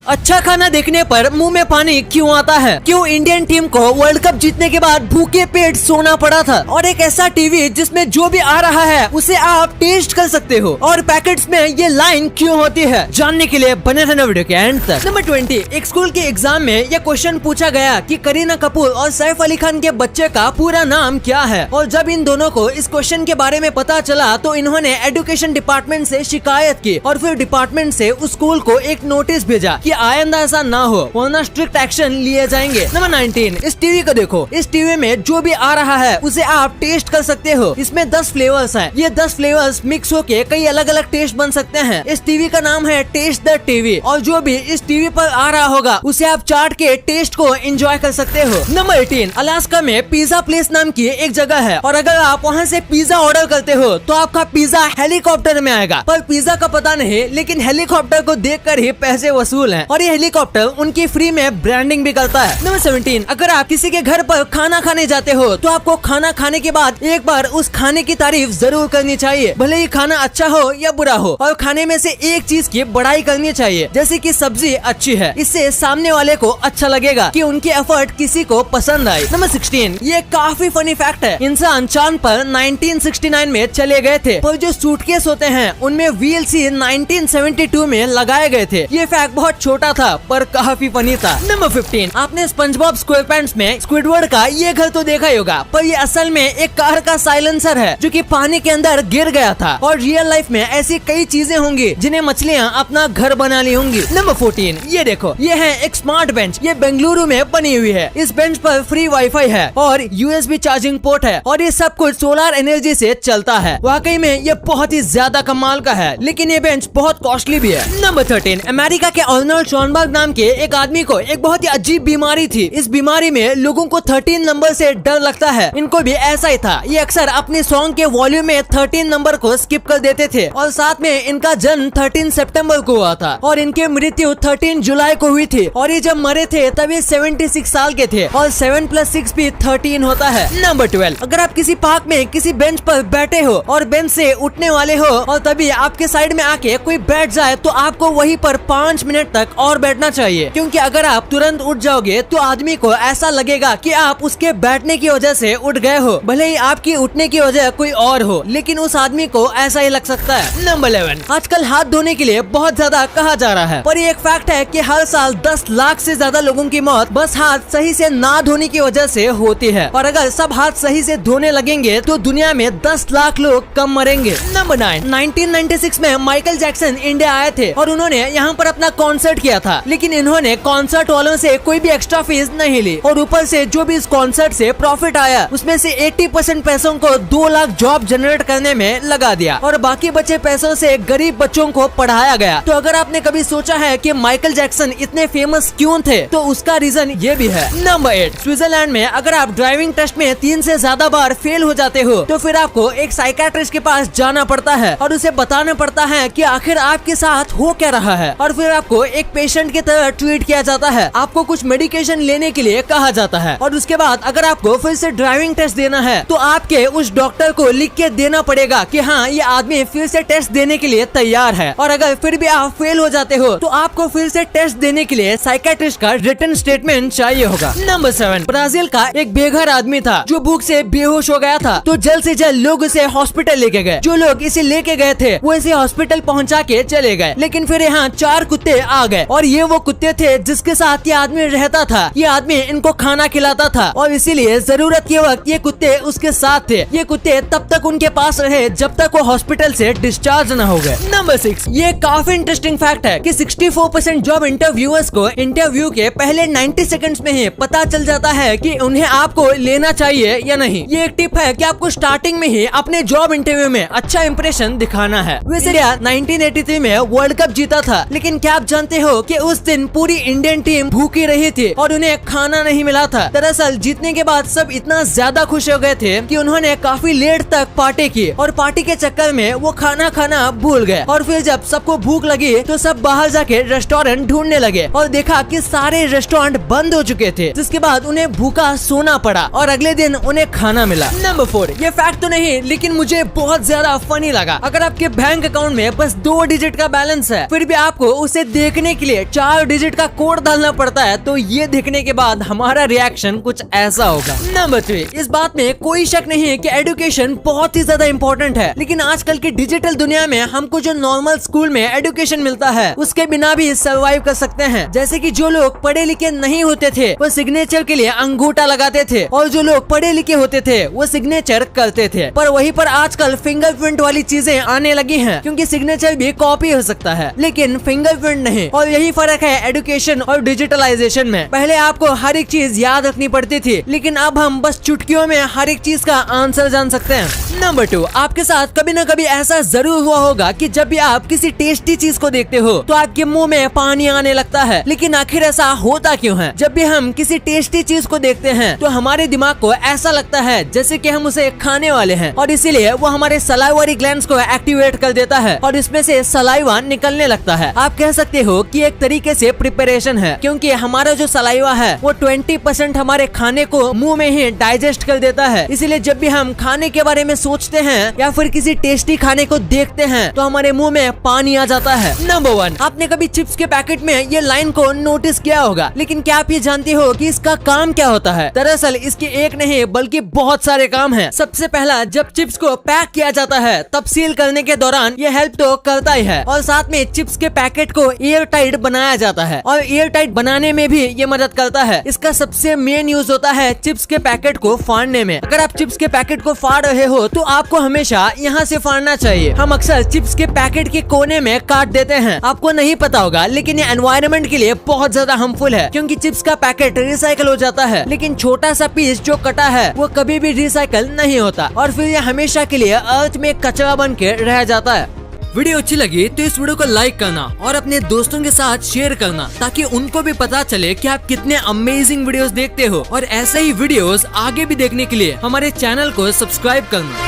अच्छा खाना देखने पर मुंह में पानी क्यों आता है? क्यों इंडियन टीम को वर्ल्ड कप जीतने के बाद भूखे पेट सोना पड़ा था? और एक ऐसा टीवी जिसमें जो भी आ रहा है उसे आप टेस्ट कर सकते हो, और पैकेट्स में ये लाइन क्यों होती है? जानने के लिए बने रहना वीडियो के एंड तक। नंबर 20, एक स्कूल के एग्जाम में यह क्वेश्चन पूछा गया कि करीना कपूर और सैफ अली खान के बच्चे का पूरा नाम क्या है? और जब इन दोनों को इस क्वेश्चन के बारे में पता चला तो इन्होंने एजुकेशन डिपार्टमेंट से शिकायत की, और फिर डिपार्टमेंट से उस स्कूल को एक नोटिस भेजा कि आइंदा ऐसा ना हो, वरना स्ट्रिक्ट एक्शन लिए जाएंगे। नंबर 19, इस टीवी को देखो। इस टीवी में जो भी आ रहा है उसे आप टेस्ट कर सकते हो। इसमें 10 फ्लेवर्स हैं। ये 10 फ्लेवर्स मिक्स होके कई अलग अलग टेस्ट बन सकते हैं। इस टीवी का नाम है टेस्ट द टीवी, और जो भी इस टीवी पर आ रहा होगा उसे आप चाट के टेस्ट को एंजॉय कर सकते हो। नंबर 18, अलास्का में पिज्जा प्लेस नाम की एक जगह है, और अगर आप वहाँ से पिज्जा ऑर्डर करते हो तो आपका पिज्जा हेलीकॉप्टर में आएगा। पर पिज्जा का पता नहीं, लेकिन हेलीकॉप्टर को देखकर ही पैसे वसूल हैं, और ये हेलीकॉप्टर उनकी फ्री में ब्रांडिंग भी करता है। नंबर 17, अगर आप किसी के घर पर खाना खाने जाते हो तो आपको खाना खाने के बाद एक बार उस खाने की तारीफ जरूर करनी चाहिए, भले ही खाना अच्छा हो या बुरा हो। और खाने में से एक चीज की बड़ाई करनी चाहिए, जैसे कि सब्जी अच्छी है। इससे सामने वाले को अच्छा लगेगा कि उनके एफर्ट किसी को पसंद आए। नंबर 16, ये काफी फनी फैक्ट है। इंसान चांद पर 1969 में चले गए थे, पर जो सूटकेस होते हैं उनमें VLC 1972 में लगाए गए थे। ये फैक्ट बहुत छोटा था पर काफी फनी था। नंबर 15, आपने स्पंजबॉब स्क्वेयरपैंट्स में स्क्विडवर्ड का ये घर तो देखा ही होगा, पर ये असल में एक कार का साइलेंसर है जो कि पानी के अंदर गिर गया था। और रियल लाइफ में ऐसी कई चीजें होंगी जिन्हें मछलियाँ अपना घर बना ली होंगी। नंबर 14, ये देखो, ये है एक स्मार्ट बेंच। ये बेंगलुरु में बनी हुई है। इस बेंच पर फ्री वाईफाई है और USB चार्जिंग पोर्ट है, और ये सब कुछ सोलर एनर्जी से चलता है। वाकई में ये बहुत ही ज्यादा कमाल का है, लेकिन ये बेंच बहुत कॉस्टली भी है। नंबर 13, अमेरिका के आर्नल्ड शॉनबर्ग नाम के एक आदमी को एक बहुत ही अजीब बीमारी थी। इस बीमारी में लोगों को 13 नंबर से डर लगता है। इनको भी ऐसा ही था। ये अक्सर अपने सॉन्ग के वॉल्यूम में 13 नंबर को स्किप कर देते थे, और साथ में इनका जन्म 13 सितंबर को हुआ था, और इनके मृत्यु 13 जुलाई को हुई थी। और ये जब मरे थे तब ये 76 साल के थे, और 7 + 6 भी 13 होता है। नंबर 12, अगर आप किसी पार्क में किसी बेंच पर बैठे हो और बेंच से उठने वाले हो, और तभी आपके साइड में आके कोई बैठ जाए, तो आपको वहीं पर 5 मिनट तक और बैठना चाहिए, क्योंकि अगर आप तुरंत उठ जाओगे तो आदमी को ऐसा लगेगा कि आप उसके बैठने की वजह से उठ गए हो, भले ही आपकी उठने की वजह कोई और हो, लेकिन उस आदमी को ऐसा ही लग सकता है। नंबर 11, आजकल हाथ धोने के लिए बहुत ज्यादा कहा जा रहा है, पर ये एक फैक्ट है कि हर साल 10 लाख से ज्यादा लोगों की मौत बस हाथ सही से ना धोने की वजह से होती है, और अगर सब हाथ सही से धोने लगेंगे तो दुनिया में 10 लाख लोग कम मरेंगे। नंबर 9, 1996 में माइकल जैक्सन इंडिया आए थे, और उन्होंने यहाँ पर अपना कॉन्सर्ट किया था, लेकिन इन्होंने कॉन्सर्ट वालों से कोई भी एक्स्ट्रा फीस नहीं ली, और ऊपर से जो भी इस कॉन्सर्ट से प्रॉफिट आया उसमें से 80% पैसों को 2 लाख जॉब जनरेट करने में लगा दिया, और बाकी बचे पैसों से गरीब बच्चों को पढ़ाया गया। तो अगर आपने कभी सोचा है कि माइकल जैक्सन इतने फेमस क्यों थे, तो उसका रीजन ये भी है। नंबर 8, स्विट्जरलैंड में अगर आप ड्राइविंग टेस्ट में 3 से ज्यादा बार फेल हो जाते हो तो फिर आपको एक साइकियाट्रिस्ट के पास जाना पड़ता है, और उसे बताना पड़ता है कि आखिर आपके साथ हो क्या रहा है, और फिर आपको एक पेशेंट की तरह ट्रीट किया जाता है। आपको कुछ मेडिकेशन लेने के लिए कहा जाता है, और उसके बाद अगर आपको फिर से ड्राइविंग टेस्ट देना है तो आपके उस डॉक्टर को लिख के देना पड़ेगा कि हाँ, ये आदमी फिर से टेस्ट देने के लिए तैयार है। और अगर फिर भी आप फेल हो जाते हो तो आपको फिर से टेस्ट देने के लिए साइकियाट्रिस्ट का रिटन स्टेटमेंट चाहिए होगा। नंबर 7, ब्राजील का एक बेघर आदमी था जो भूख से बेहोश हो गया था, तो जल्द से जल्द लोग उसे हॉस्पिटल लेके गए। जो लोग इसे लेके गए थे वो इसे हॉस्पिटल पहुंचा के चले गए, लेकिन फिर यहाँ 4 कुत्ते आ गए, और ये वो कुत्ते थे जिसके साथ ये आदमी रहता था। ये आदमी इनको खाना खिलाता था, और इसीलिए जरूरत के वक्त ये कुत्ते उसके साथ थे। ये कुत्ते तब तक उनके पास रहे जब तक वो हॉस्पिटल से डिस्चार्ज न हो गए। नंबर 6, ये काफी इंटरेस्टिंग फैक्ट है कि 64% जॉब इंटरव्यूअर्स को इंटरव्यू के पहले 90 सेकंड्स में ही पता चल जाता है कि उन्हें आपको लेना चाहिए या नहीं। ये एक टिप है कि आपको स्टार्टिंग में ही अपने जॉब इंटरव्यू में अच्छा इंप्रेशन दिखाना है। वैसे 1983 में वर्ल्ड कप जीता था, लेकिन क्या आप जानते हो कि उस दिन पूरी इंडियन टीम भूखी रही थी और उन्हें खाना नहीं मिला था। दरअसल जीतने के बाद सब इतना ज्यादा खुश हो गए थे कि उन्होंने काफी लेट तक पार्टी की, और पार्टी के चक्कर में वो खाना खाना भूल गए। और फिर जब सबको भूख लगी तो सब बाहर जाके रेस्टोरेंट ढूंढने लगे, और देखा कि सारे रेस्टोरेंट बंद हो चुके थे, जिसके बाद उन्हें भूखा सोना पड़ा, और अगले दिन उन्हें खाना मिला। नंबर 4, ये फैक्ट तो नहीं, लेकिन मुझे बहुत ज्यादा फनी लगा। अगर आपके बैंक अकाउंट में बस 2 डिजिट का बैलेंस है, फिर भी आपको उसे देखने के लिए 4 डिजिट का कोड डालना पड़ता है, तो ये देखने के बाद हमारा रिएक्शन कुछ ऐसा होगा। नंबर 3, इस बात में कोई शक नहीं है कि एजुकेशन बहुत ही ज्यादा इम्पोर्टेंट है, लेकिन आजकल की डिजिटल दुनिया में हमको जो नॉर्मल स्कूल में एजुकेशन मिलता है उसके बिना भी सर्वाइव कर सकते हैं। जैसे कि जो लोग पढ़े लिखे नहीं होते थे वो सिग्नेचर के लिए अंगूठा लगाते थे, और जो लोग पढ़े लिखे होते थे वो सिग्नेचर करते थे। पर वहीं पर आजकल फिंगरप्रिंट वाली चीजें आने लगी हैं, क्योंकि सिग्नेचर भी कॉपी हो सकता है लेकिन फिंगरप्रिंट नहीं। और यही फर्क है एजुकेशन और डिजिटलाइजेशन में। पहले आपको हर एक चीज याद रखनी पड़ती थी, लेकिन अब हम बस चुटकियों में हर एक चीज का आंसर जान सकते हैं। नंबर 2, आपके साथ कभी न कभी ऐसा जरूर हुआ होगा कि जब भी आप किसी टेस्टी चीज को देखते हो तो आपके मुंह में पानी आने लगता है, लेकिन आखिर ऐसा होता क्यों है? जब भी हम किसी टेस्टी चीज को देखते हैं तो हमारे दिमाग को ऐसा लगता है जैसे कि हम उसे खाने वाले हैं, और इसीलिए वो हमारे सलाइवरी ग्लैंड्स को एक्टिवेट कर देता है और इसमें से सलाइवा निकलने लगता है। आप कह सकते हो कि एक तरीके से प्रिपरेशन है, क्योंकि हमारा जो सलाइवा है वो 20% हमारे खाने को मुंह में ही डाइजेस्ट कर देता है। इसीलिए जब भी हम खाने के बारे में सोचते हैं या फिर किसी टेस्टी खाने को देखते हैं तो हमारे मुंह में पानी आ जाता है। नंबर 1, आपने कभी चिप्स के पैकेट में ये लाइन को नोटिस किया होगा, लेकिन क्या आप ये जानते हो कि इसका काम क्या होता है? दरअसल इसके एक नहीं बल्कि बहुत सारे काम हैं। सबसे पहला, जब चिप्स को पैक किया जाता है तब सील करने के दौरान ये हेल्प तो करता ही है, और साथ में चिप्स के पैकेट को एयर टाइट बनाया जाता है, और एयर टाइट बनाने में भी ये मदद करता है। इसका सबसे मेन यूज होता है चिप्स के पैकेट को फाड़ने में। अगर आप चिप्स के पैकेट को फाड़ रहे हो तो आपको हमेशा यहाँ से फाड़ना चाहिए। हम अक्सर चिप्स के पैकेट के कोने में काट देते हैं। आपको नहीं पता होगा, लेकिन ये एनवायरनमेंट के लिए बहुत ज्यादा हार्मफुल है, क्योंकि चिप्स का पैकेट रिसाइकल हो जाता है, लेकिन छोटा सा पीस जो कटा है वो कभी भी रिसाइकल नहीं होता, और फिर ये हमेशा के लिए अर्थ में कचरा बन के रह जाता है। वीडियो अच्छी लगी तो इस वीडियो को लाइक करना और अपने दोस्तों के साथ शेयर करना, ताकि उनको भी पता चले कि आप कितने अमेजिंग वीडियोस देखते हो। और ऐसे ही वीडियोस आगे भी देखने के लिए हमारे चैनल को सब्सक्राइब करना।